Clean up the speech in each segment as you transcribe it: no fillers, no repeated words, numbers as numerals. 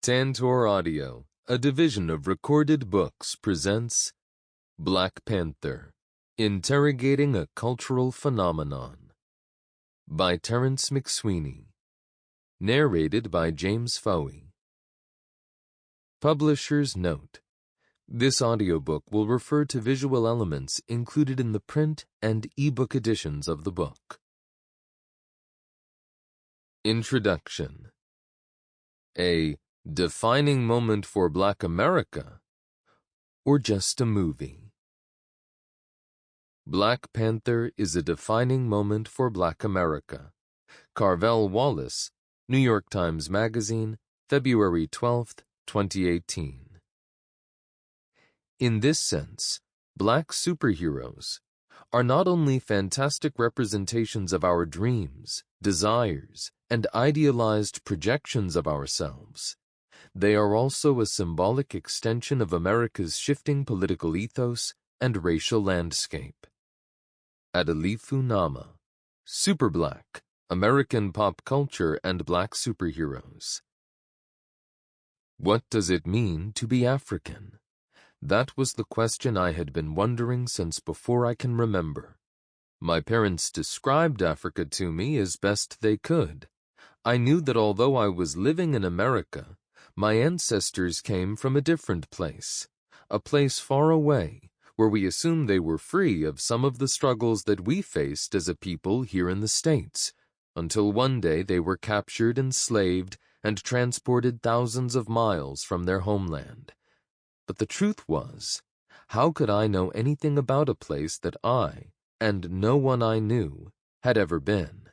Tantor Audio, a division of Recorded Books, presents Black Panther, Interrogating a Cultural Phenomenon by Terence McSweeney, narrated by James Fouhey. Publisher's note: this audiobook will refer to visual elements included in the print and ebook editions of the book. Introduction. A defining moment for Black America, or just a movie? Black Panther is a defining moment for Black America. Carvel Wallace, New York Times Magazine, February 12, 2018. In this sense, Black superheroes are not only fantastic representations of our dreams, desires, and idealized projections of ourselves, they are also a symbolic extension of America's shifting political ethos and racial landscape. Adelifu Nama, Super Black, American Pop Culture and Black Superheroes. What does it mean to be African? That was the question I had been wondering since before I can remember. My parents described Africa to me as best they could. I knew that although I was living in America, my ancestors came from a different place, a place far away, where we assumed they were free of some of the struggles that we faced as a people here in the States, until one day they were captured, enslaved, and transported thousands of miles from their homeland. But the truth was, how could I know anything about a place that I, and no one I knew, had ever been?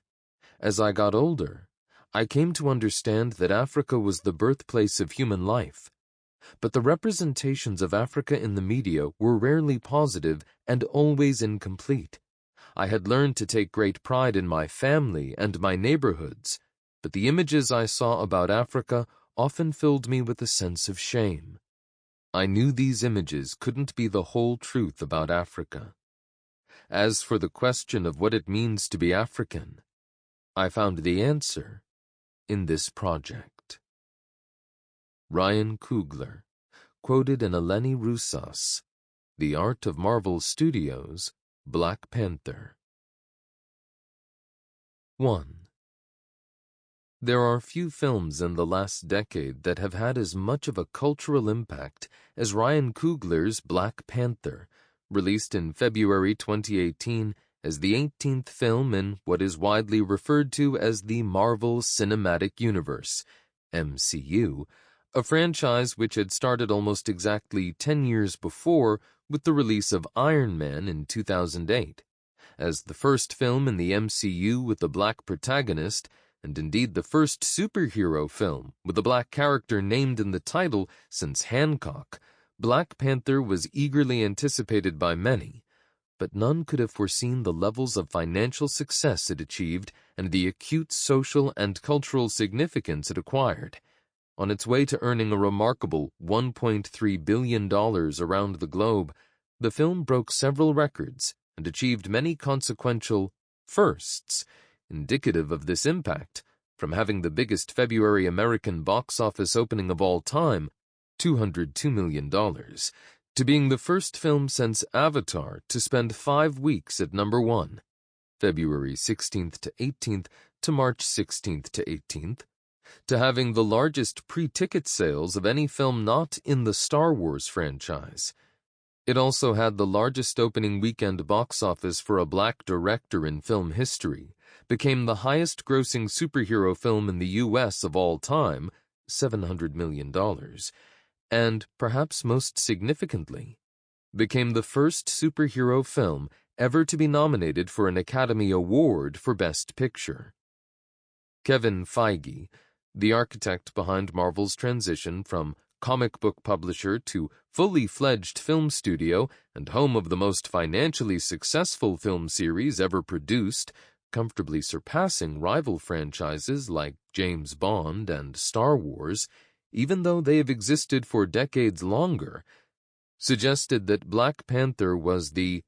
As I got older, I came to understand that Africa was the birthplace of human life. But the representations of Africa in the media were rarely positive and always incomplete. I had learned to take great pride in my family and my neighborhoods, but the images I saw about Africa often filled me with a sense of shame. I knew these images couldn't be the whole truth about Africa. As for the question of what it means to be African, I found the answer in this project. Ryan Coogler, quoted in Eleni Roussos, The Art of Marvel Studios, Black Panther. 1. There are few films in the last decade that have had as much of a cultural impact as Ryan Coogler's Black Panther, released in February 2018 as the 18th film in what is widely referred to as the Marvel Cinematic Universe, MCU, a franchise which had started almost exactly 10 years before with the release of Iron Man in 2008. As the first film in the MCU with a black protagonist, and indeed the first superhero film with a black character named in the title since Hancock, Black Panther was eagerly anticipated by many, but none could have foreseen the levels of financial success it achieved and the acute social and cultural significance it acquired. On its way to earning a remarkable $1.3 billion around the globe, the film broke several records and achieved many consequential firsts, indicative of this impact, from having the biggest February American box office opening of all time, $202 million, to being the first film since Avatar to spend 5 weeks at number 1, February 16th to 18th to March 16th to 18th, to having the largest pre-ticket sales of any film not in the Star Wars franchise. It also had the largest opening weekend box office for a black director in film history, became the highest-grossing superhero film in the U.S. of all time, $700 million, and, perhaps most significantly, became the first superhero film ever to be nominated for an Academy Award for Best Picture. Kevin Feige, the architect behind Marvel's transition from comic book publisher to fully fledged film studio and home of the most financially successful film series ever produced, comfortably surpassing rival franchises like James Bond and Star Wars, even though they have existed for decades longer, suggested that Black Panther was the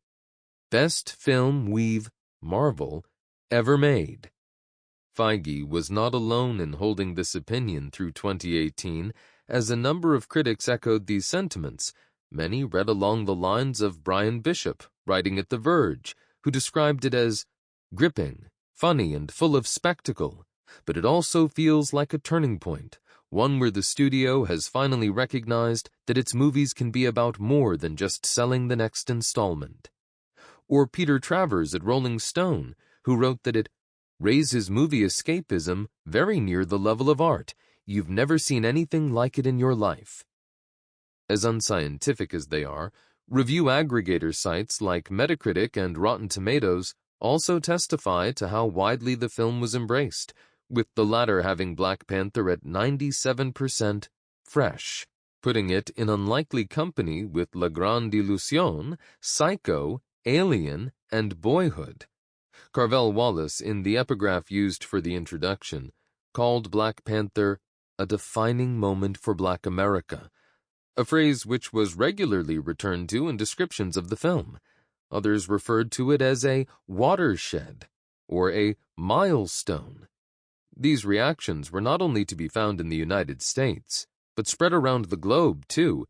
best film we've, Marvel, ever made. Feige was not alone in holding this opinion through 2018, as a number of critics echoed these sentiments. Many read along the lines of Brian Bishop, writing at The Verge, who described it as gripping, funny, and full of spectacle, but it also feels like a turning point, one where the studio has finally recognized that its movies can be about more than just selling the next installment. Or Peter Travers at Rolling Stone, who wrote that it raises movie escapism very near the level of art. You've never seen anything like it in your life. As unscientific as they are, review aggregator sites like Metacritic and Rotten Tomatoes also testify to how widely the film was embraced, with the latter having Black Panther at 97% fresh, putting it in unlikely company with La Grande Illusion, Psycho, Alien, and Boyhood. Carvel Wallace, in the epigraph used for the introduction, called Black Panther a defining moment for Black America, a phrase which was regularly returned to in descriptions of the film. Others referred to it as a watershed or a milestone. These reactions were not only to be found in the United States, but spread around the globe, too.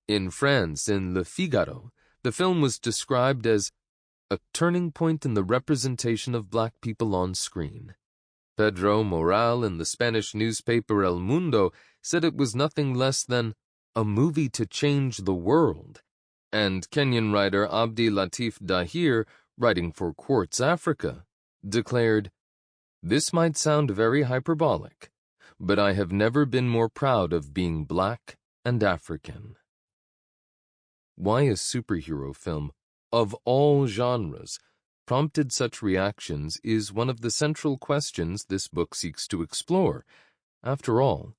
In France, in Le Figaro, the film was described as a turning point in the representation of Black people on screen. Pedro Moral in the Spanish newspaper El Mundo said it was nothing less than a movie to change the world. And Kenyan writer Abdi Latif Dahir, writing for Quartz Africa, declared, "This might sound very hyperbolic, but I have never been more proud of being Black and African." Why a superhero film, of all genres, prompted such reactions is one of the central questions this book seeks to explore. After all,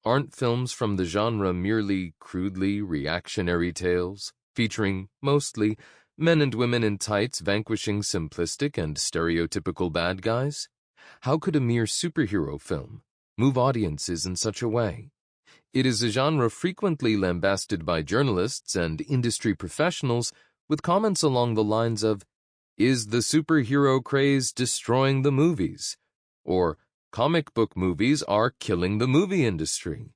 aren't films from the genre merely crudely reactionary tales, featuring, mostly, men and women in tights vanquishing simplistic and stereotypical bad guys? How could a mere superhero film move audiences in such a way? It is a genre frequently lambasted by journalists and industry professionals with comments along the lines of, "Is the superhero craze destroying the movies?" or "Comic book movies are killing the movie industry."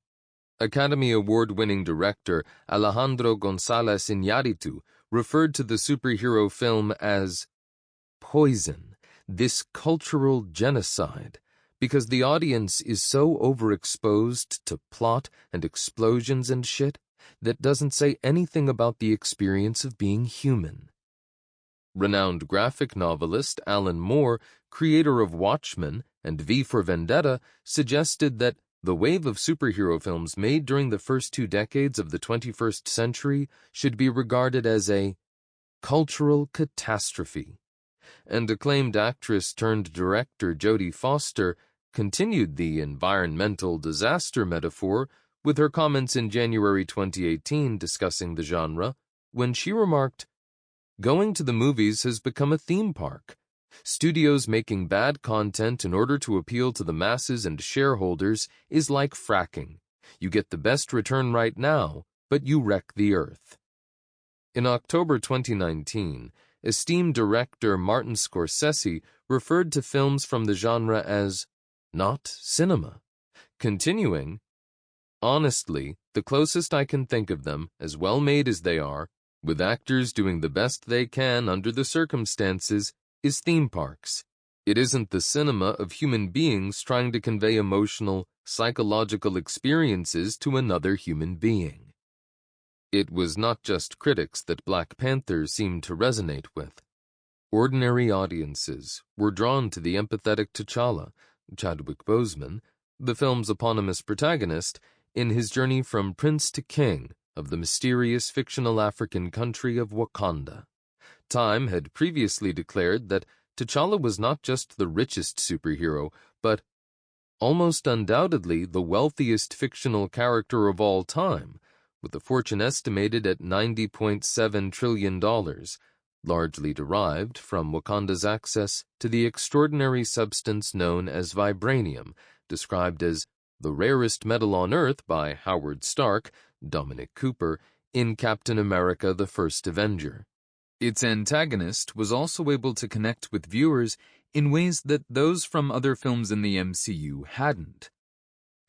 Academy Award-winning director Alejandro González Iñárritu referred to the superhero film as poison, this cultural genocide, because the audience is so overexposed to plot and explosions and shit that doesn't say anything about the experience of being human. Renowned graphic novelist Alan Moore, creator of Watchmen and V for Vendetta, suggested that the wave of superhero films made during the first 2 decades of the 21st century should be regarded as a cultural catastrophe. And acclaimed actress-turned-director Jodie Foster continued the environmental disaster metaphor with her comments in January 2018 discussing the genre, when she remarked, "Going to the movies has become a theme park. Studios making bad content in order to appeal to the masses and shareholders is like fracking. You get the best return right now, but you wreck the earth." In October 2019, esteemed director Martin Scorsese referred to films from the genre as not cinema, continuing, "Honestly, the closest I can think of them, as well made as they are, with actors doing the best they can under the circumstances, is theme parks. It isn't the cinema of human beings trying to convey emotional, psychological experiences to another human being." It was not just critics that Black Panther seemed to resonate with. Ordinary audiences were drawn to the empathetic T'Challa, Chadwick Boseman, the film's eponymous protagonist, in his journey from prince to king of the mysterious fictional African country of Wakanda. Time had previously declared that T'Challa was not just the richest superhero, but almost undoubtedly the wealthiest fictional character of all time, with a fortune estimated at $90.7 trillion, largely derived from Wakanda's access to the extraordinary substance known as vibranium, described as the rarest metal on Earth by Howard Stark, Dominic Cooper, in Captain America: The First Avenger. Its antagonist was also able to connect with viewers in ways that those from other films in the MCU hadn't.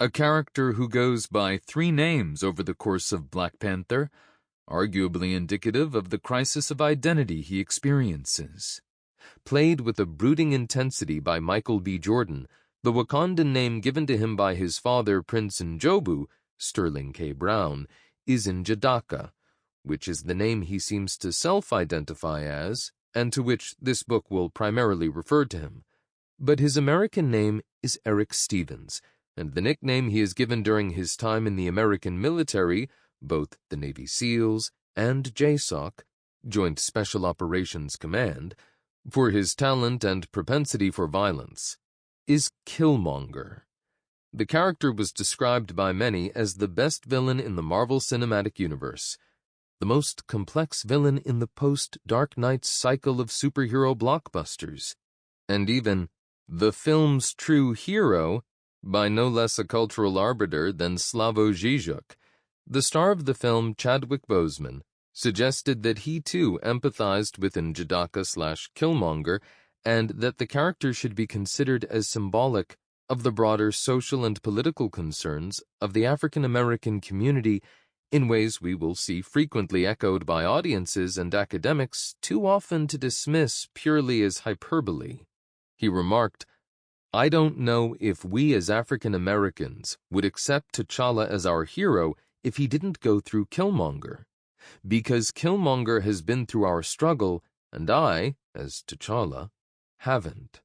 a character who goes by 3 names over the course of Black Panther, arguably indicative of the crisis of identity he experiences. Played with a brooding intensity by Michael B. Jordan, the Wakandan name given to him by his father, Prince Njobu, Sterling K. Brown, is Njidaka, which is the name he seems to self-identify as, and to which this book will primarily refer to him. But his American name is Eric Stevens, and the nickname he is given during his time in the American military, both the Navy SEALs and JSOC, Joint Special Operations Command, for his talent and propensity for violence, is Killmonger. The character was described by many as the best villain in the Marvel Cinematic Universe, the most complex villain in the post-Dark Knight cycle of superhero blockbusters, and even the film's true hero by no less a cultural arbiter than Slavoj Žižek. The star of the film, Chadwick Boseman, suggested that he too empathized with Njidaka/Killmonger and that the character should be considered as symbolic of the broader social and political concerns of the African American community in ways we will see frequently echoed by audiences and academics too often to dismiss purely as hyperbole. He remarked, "I don't know if we as African Americans would accept T'Challa as our hero if he didn't go through Killmonger. Because Killmonger has been through our struggle, and I, as T'Challa, haven't."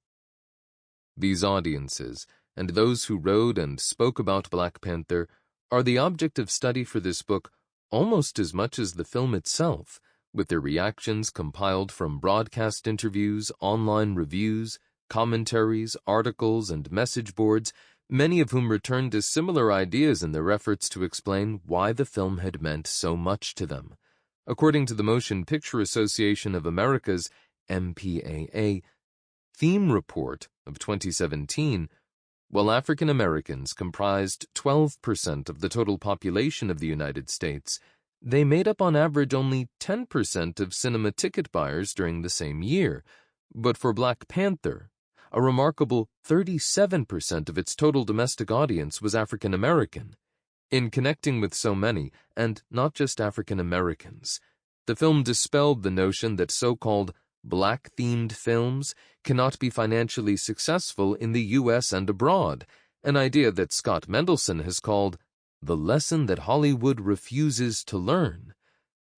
These audiences, and those who wrote and spoke about Black Panther, are the object of study for this book almost as much as the film itself, with their reactions compiled from broadcast interviews, online reviews, commentaries, articles, and message boards, many of whom returned to similar ideas in their efforts to explain why the film had meant so much to them. According to the Motion Picture Association of America's MPAA theme report of 2017, while African Americans comprised 12% of the total population of the United States, they made up on average only 10% of cinema ticket buyers during the same year. But for Black Panther, a remarkable 37% of its total domestic audience was African American. In connecting with so many, and not just African Americans, the film dispelled the notion that so-called black-themed films cannot be financially successful in the U.S. and abroad, an idea that Scott Mendelson has called the lesson that Hollywood refuses to learn.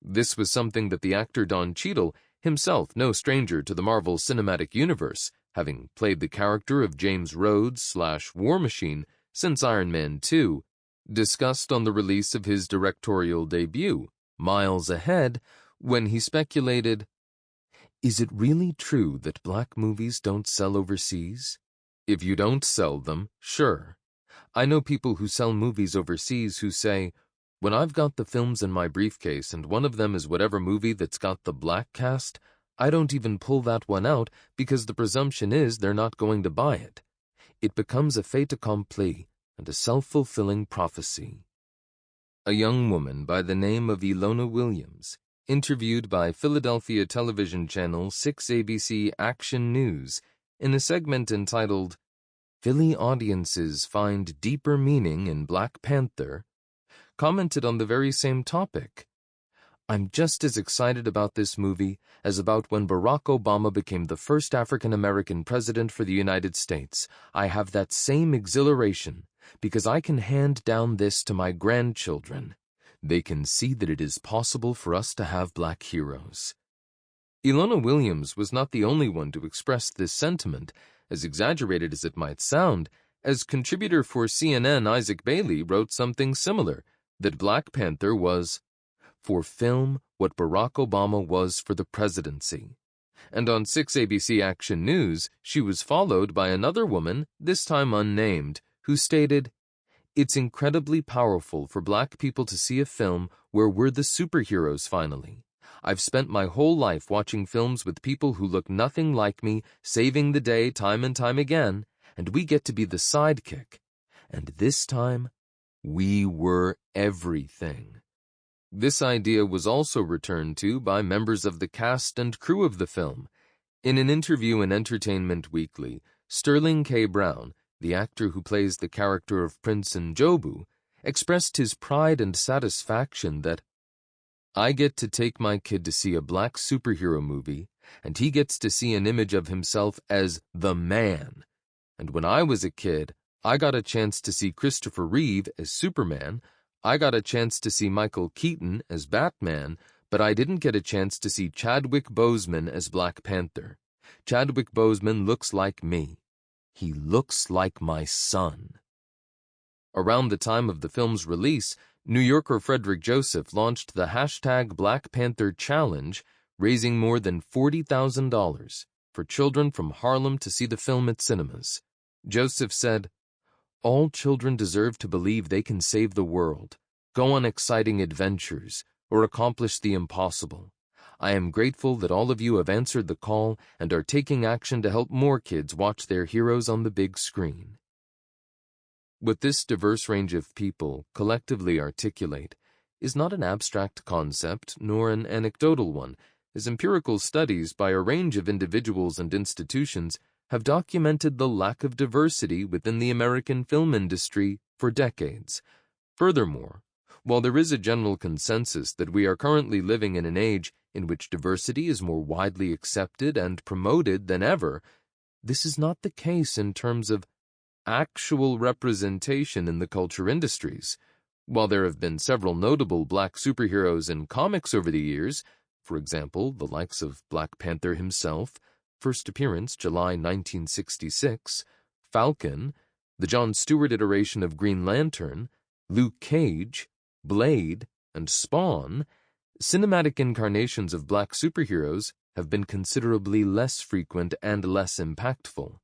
This was something that the actor Don Cheadle, himself no stranger to the Marvel Cinematic Universe, having played the character of James Rhodes/War Machine since Iron Man 2, discussed on the release of his directorial debut, Miles Ahead, when he speculated, "Is it really true that black movies don't sell overseas? If you don't sell them, sure. I know people who sell movies overseas who say, when I've got the films in my briefcase and one of them is whatever movie that's got the black cast, I don't even pull that one out because the presumption is they're not going to buy it. It becomes a fait accompli and a self-fulfilling prophecy." A young woman by the name of Ilona Williams, interviewed by Philadelphia television channel 6ABC Action News in a segment entitled "Philly Audiences Find Deeper Meaning in Black Panther," commented on the very same topic. "I'm just as excited about this movie as about when Barack Obama became the first African-American president for the United States. I have that same exhilaration because I can hand down this to my grandchildren. They can see that it is possible for us to have black heroes." Ilona Williams was not the only one to express this sentiment, as exaggerated as it might sound, as contributor for CNN Isaac Bailey wrote something similar, that Black Panther was for film what Barack Obama was for the presidency. And on 6ABC Action News, she was followed by another woman, this time unnamed, who stated, "It's incredibly powerful for black people to see a film where we're the superheroes finally. I've spent my whole life watching films with people who look nothing like me, saving the day time and time again, and we get to be the sidekick. And this time, we were everything." This idea was also returned to by members of the cast and crew of the film. In an interview in Entertainment Weekly, Sterling K. Brown, the actor who plays the character of Prince Njobu, expressed his pride and satisfaction that, "I get to take my kid to see a black superhero movie, and he gets to see an image of himself as the man. And when I was a kid, I got a chance to see Christopher Reeve as Superman, I got a chance to see Michael Keaton as Batman, but I didn't get a chance to see Chadwick Boseman as Black Panther. Chadwick Boseman looks like me. He looks like my son." Around the time of the film's release, New Yorker Frederick Joseph launched the hashtag Black Panther Challenge, raising more than $40,000 for children from Harlem to see the film at cinemas. Joseph said, "All children deserve to believe they can save the world, go on exciting adventures, or accomplish the impossible. I am grateful that all of you have answered the call and are taking action to help more kids watch their heroes on the big screen." What this diverse range of people collectively articulate is not an abstract concept nor an anecdotal one, as empirical studies by a range of individuals and institutions have documented the lack of diversity within the American film industry for decades. Furthermore, while there is a general consensus that we are currently living in an age in which diversity is more widely accepted and promoted than ever, this is not the case in terms of actual representation in the culture industries. While there have been several notable black superheroes in comics over the years, for example, the likes of Black Panther himself, first appearance July 1966, Falcon, the Jon Stewart iteration of Green Lantern, Luke Cage, Blade, and Spawn, cinematic incarnations of black superheroes have been considerably less frequent and less impactful.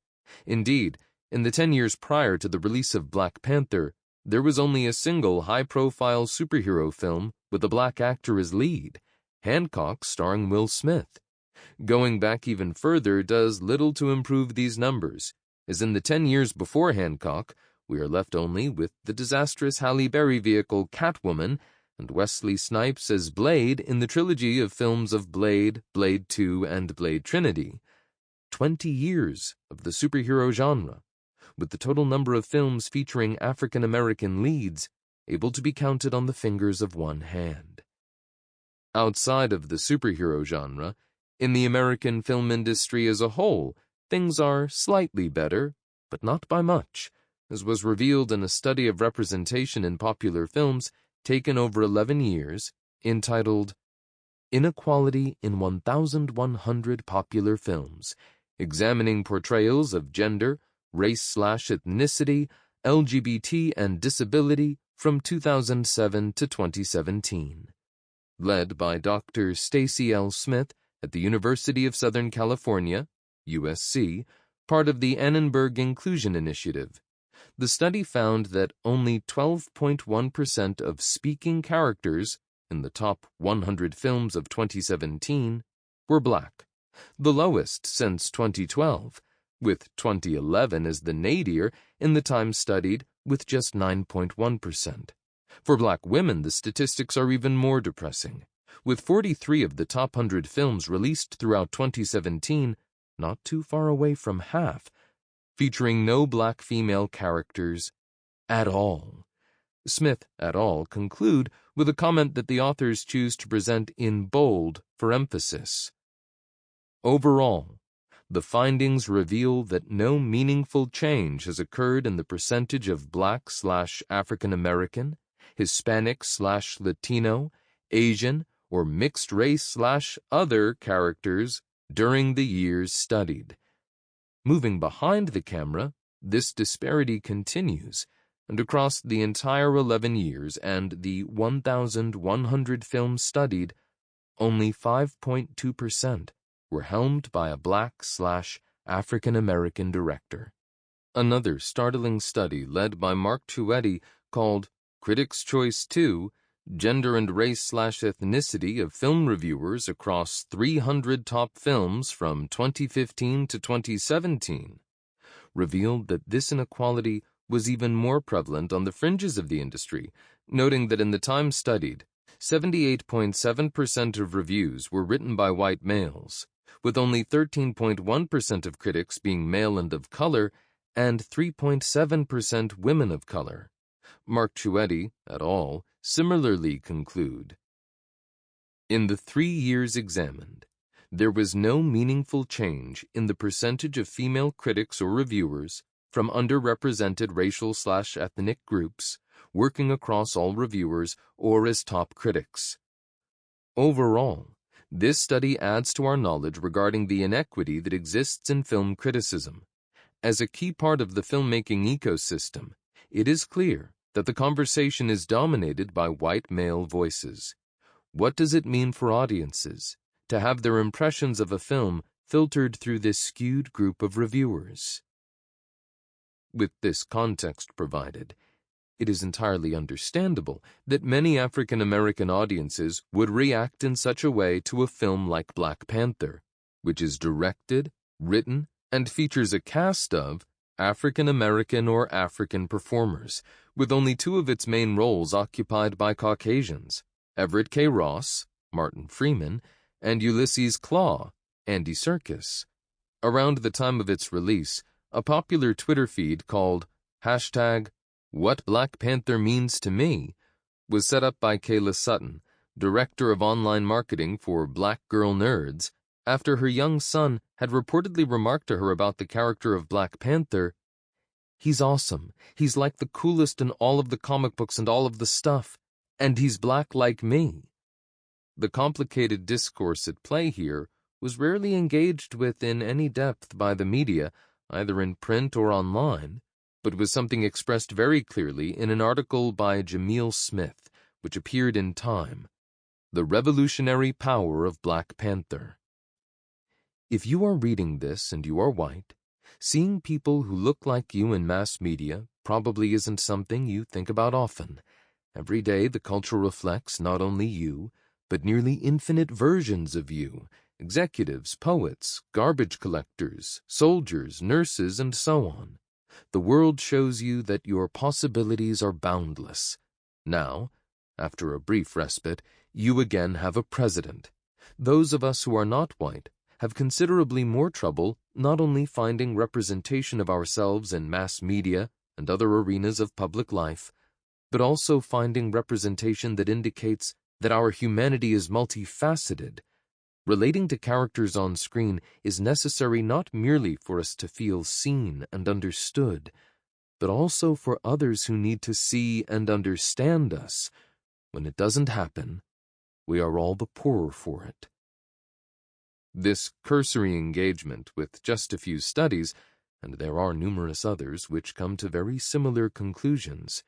Indeed, in the 10 years prior to the release of Black Panther, there was only a single high-profile superhero film with a black actor as lead, Hancock starring Will Smith. Going back even further does little to improve these numbers, as in the 10 years before Hancock, we are left only with the disastrous Halle Berry vehicle Catwoman and Wesley Snipes as Blade in the trilogy of films of Blade, Blade 2, and Blade Trinity. 20 years of the superhero genre, with the total number of films featuring African-American leads able to be counted on the fingers of one hand. Outside of the superhero genre, in the American film industry as a whole, things are slightly better, but not by much, as was revealed in a study of representation in popular films taken over 11 years, entitled Inequality in 1,100 Popular Films, examining portrayals of gender, race/ethnicity, LGBT, and disability from 2007 to 2017. Led by Dr. Stacy L. Smith at the University of Southern California, USC, part of the Annenberg Inclusion Initiative. The study found that only 12.1% of speaking characters in the top 100 films of 2017 were black, the lowest since 2012, with 2011 as the nadir in the time studied with just 9.1%. For black women, the statistics are even more depressing, with 43 of the top 100 films released throughout 2017, not too far away from half, featuring no black female characters at all. Smith et al. Conclude with a comment that the authors choose to present in bold for emphasis. Overall, the findings reveal that no meaningful change has occurred in the percentage of Black/African American, Hispanic/Latino, Asian, or mixed race/other characters during the years studied. Moving behind the camera, this disparity continues, and across the entire 11 years and the 1,100 films studied, only 5.2% were helmed by a Black/African American director. Another startling study led by Mark Tuetti called Critics' Choice 2, Gender and Race/Ethnicity of Film Reviewers Across 300 Top Films from 2015 to 2017, revealed that this inequality was even more prevalent on the fringes of the industry, noting that in the time studied, 78.7% of reviews were written by white males, with only 13.1% of critics being male and of color, and 3.7% women of color. Marchuetti et al. Similarly conclude. In the 3 years examined, there was no meaningful change in the percentage of female critics or reviewers from underrepresented racial/ethnic groups working across all reviewers or as top critics. Overall, this study adds to our knowledge regarding the inequity that exists in film criticism. As a key part of the filmmaking ecosystem, it is clear that the conversation is dominated by white male voices. What does it mean for audiences to have their impressions of a film filtered through this skewed group of reviewers? With this context provided, it is entirely understandable that many African American audiences would react in such a way to a film like Black Panther, which is directed, written, and features a cast of African American or African performers, with only 2 of its main roles occupied by Caucasians, Everett K. Ross, Martin Freeman, and Ulysses Klaue, Andy Serkis. Around the time of its release, a popular Twitter feed called #What Black Panther Means to Me was set up by Kayla Sutton, director of online marketing for Black Girl Nerds, after her young son had reportedly remarked to her about the character of Black Panther, "He's awesome. He's like the coolest in all of the comic books and all of the stuff. And he's black like me." The complicated discourse at play here was rarely engaged with in any depth by the media, either in print or online, but was something expressed very clearly in an article by Jamil Smith, which appeared in Time, "The Revolutionary Power of Black Panther." If you are reading this and you are white, seeing people who look like you in mass media probably isn't something you think about often. Every day the culture reflects not only you, but nearly infinite versions of you, executives, poets, garbage collectors, soldiers, nurses, and so on. The world shows you that your possibilities are boundless. Now, after a brief respite, you again have a president. Those of us who are not white have considerably more trouble not only finding representation of ourselves in mass media and other arenas of public life, but also finding representation that indicates that our humanity is multifaceted. Relating to characters on screen is necessary not merely for us to feel seen and understood, but also for others who need to see and understand us. When it doesn't happen, we are all the poorer for it. This cursory engagement with just a few studies, and there are numerous others which come to very similar conclusions,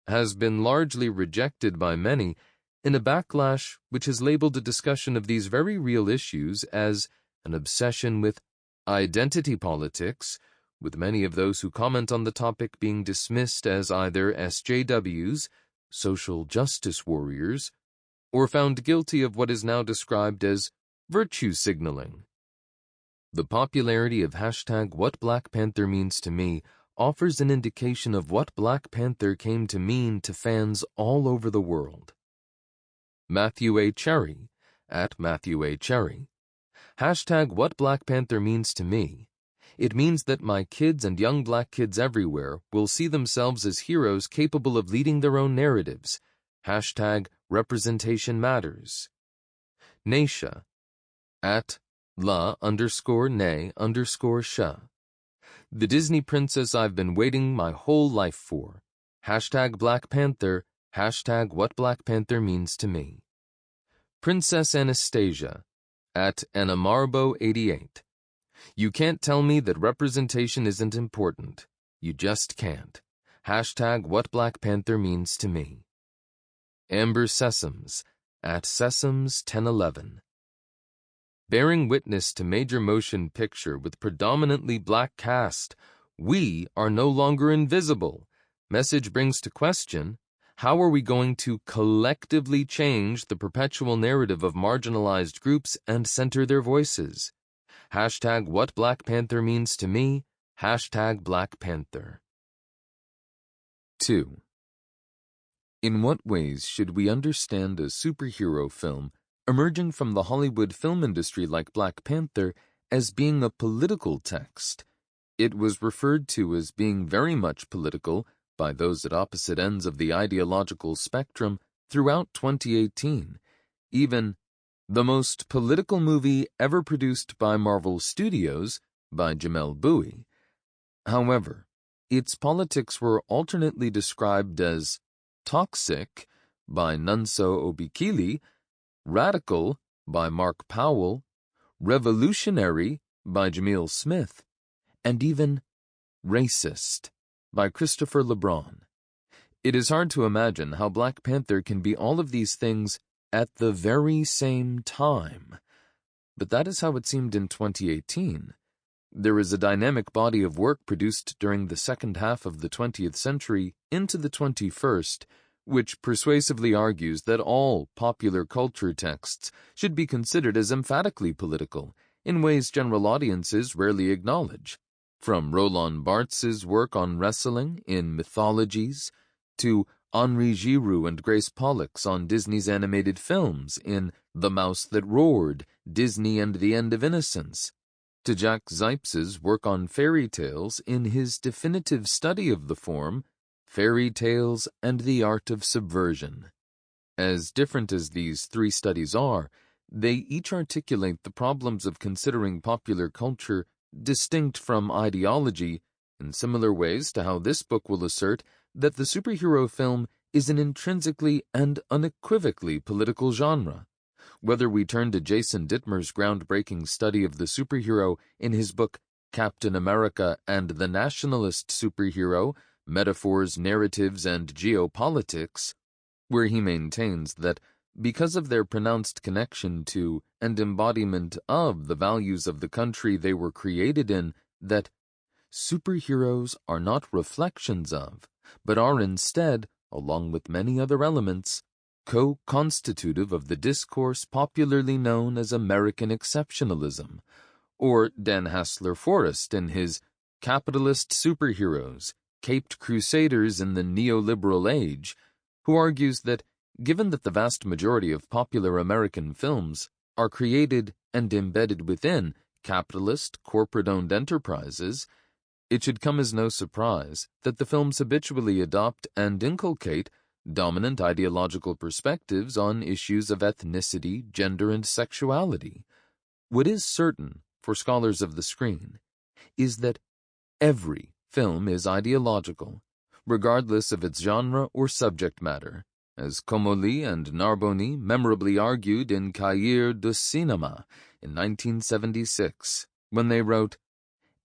has been largely rejected by many in a backlash which has labeled a discussion of these very real issues as an obsession with identity politics, with many of those who comment on the topic being dismissed as either SJWs, social justice warriors, or found guilty of what is now described as virtue signaling. The popularity of #What Black Panther Means to Me offers an indication of what Black Panther came to mean to fans all over the world. Matthew A. Cherry, at Matthew A. Cherry. #What Black Panther Means to Me. It means that my kids and young black kids everywhere will see themselves as heroes capable of leading their own narratives. #Representation Matters. Naisha, at la_ne_sha. The Disney princess I've been waiting my whole life for. #Black Panther. #What Black Panther Means to Me. Princess Anastasia, at Anamarbo88. You can't tell me that representation isn't important. You just can't. #What Black Panther Means to Me. Amber Sessoms, at Sessoms1011. Bearing witness to major motion picture with predominantly black cast, we are no longer invisible. Message brings to question, how are we going to collectively change the perpetual narrative of marginalized groups and center their voices? #What Black Panther Means to Me. #Black Panther. 2. In what ways should we understand a superhero film emerging from the Hollywood film industry like Black Panther as being a political text, It was referred to as being very much political by those at opposite ends of the ideological spectrum throughout 2018, even the most political movie ever produced by Marvel Studios by Jamel Bouie. However, its politics were alternately described as toxic by Nunso Obikili, radical by Mark Powell, revolutionary by Jamil Smith, and even racist by Christopher LeBron. It is hard to imagine how Black Panther can be all of these things at the very same time. But that is how it seemed in 2018. There is a dynamic body of work produced during the second half of the 20th century into the 21st, which persuasively argues that all popular culture texts should be considered as emphatically political, in ways general audiences rarely acknowledge. From Roland Barthes' work on wrestling in Mythologies, to Henri Giroux and Grace Pollock's on Disney's animated films in The Mouse That Roared, Disney and the End of Innocence, to Jack Zipes' work on fairy tales in his definitive study of the form, Fairy Tales and the Art of Subversion. As different as these three studies are, they each articulate the problems of considering popular culture distinct from ideology in similar ways to how this book will assert that the superhero film is an intrinsically and unequivocally political genre. Whether we turn to Jason Dittmer's groundbreaking study of the superhero in his book Captain America and the Nationalist Superhero, Metaphors, Narratives, and Geopolitics, where he maintains that because of their pronounced connection to and embodiment of the values of the country they were created in, that superheroes are not reflections of, but are instead, along with many other elements, co-constitutive of the discourse popularly known as American exceptionalism, or Dan Hassler Forrest in his Capitalist Superheroes, Caped Crusaders in the Neoliberal Age, who argues that given that the vast majority of popular American films are created and embedded within capitalist, corporate-owned enterprises, it should come as no surprise that the films habitually adopt and inculcate dominant ideological perspectives on issues of ethnicity, gender, and sexuality. What is certain for scholars of the screen is that every film is ideological, regardless of its genre or subject matter, as Comolli and Narboni memorably argued in Cahiers du Cinéma in 1976, when they wrote,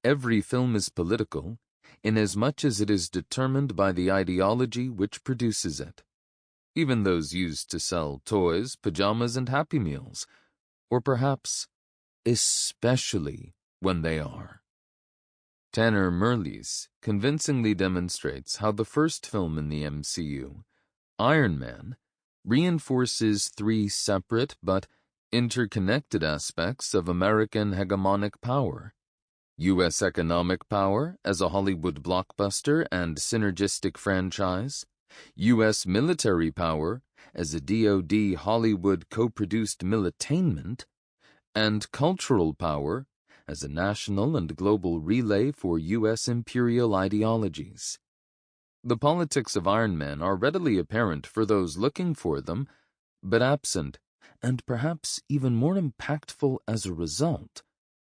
"Every film is political, inasmuch as it is determined by the ideology which produces it, even those used to sell toys, pajamas, and Happy Meals, or perhaps especially when they are." Tanner Merlis convincingly demonstrates how the first film in the MCU, Iron Man, reinforces three separate but interconnected aspects of American hegemonic power: U.S. economic power as a Hollywood blockbuster and synergistic franchise, U.S. military power as a DoD Hollywood co-produced militainment, and cultural power as a national and global relay for U.S. imperial ideologies. The politics of Iron Man are readily apparent for those looking for them, but absent, and perhaps even more impactful as a result,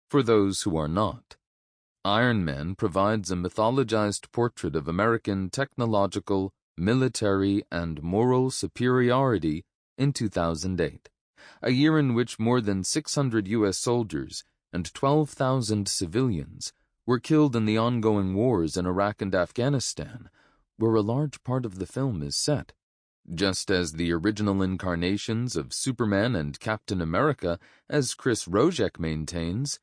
for those who are not. Iron Man provides a mythologized portrait of American technological, military, and moral superiority in 2008, a year in which more than 600 U.S. soldiers and 12,000 civilians were killed in the ongoing wars in Iraq and Afghanistan, where a large part of the film is set. Just as the original incarnations of Superman and Captain America, as Chris Rojek maintains,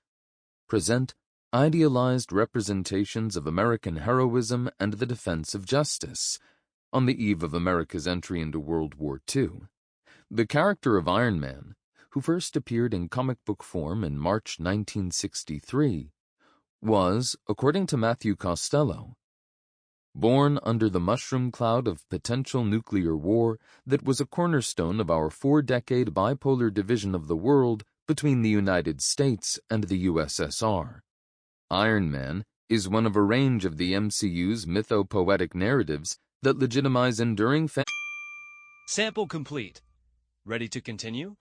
present idealized representations of American heroism and the defense of justice. On the eve of America's entry into World War II, the character of Iron Man, who first appeared in comic book form in March 1963, was, according to Matthew Costello, born under the mushroom cloud of potential nuclear war that was a cornerstone of our 4-decade bipolar division of the world between the United States and the USSR. Iron Man is one of a range of the MCU's mythopoetic narratives that legitimize enduring Sample complete. Ready to continue?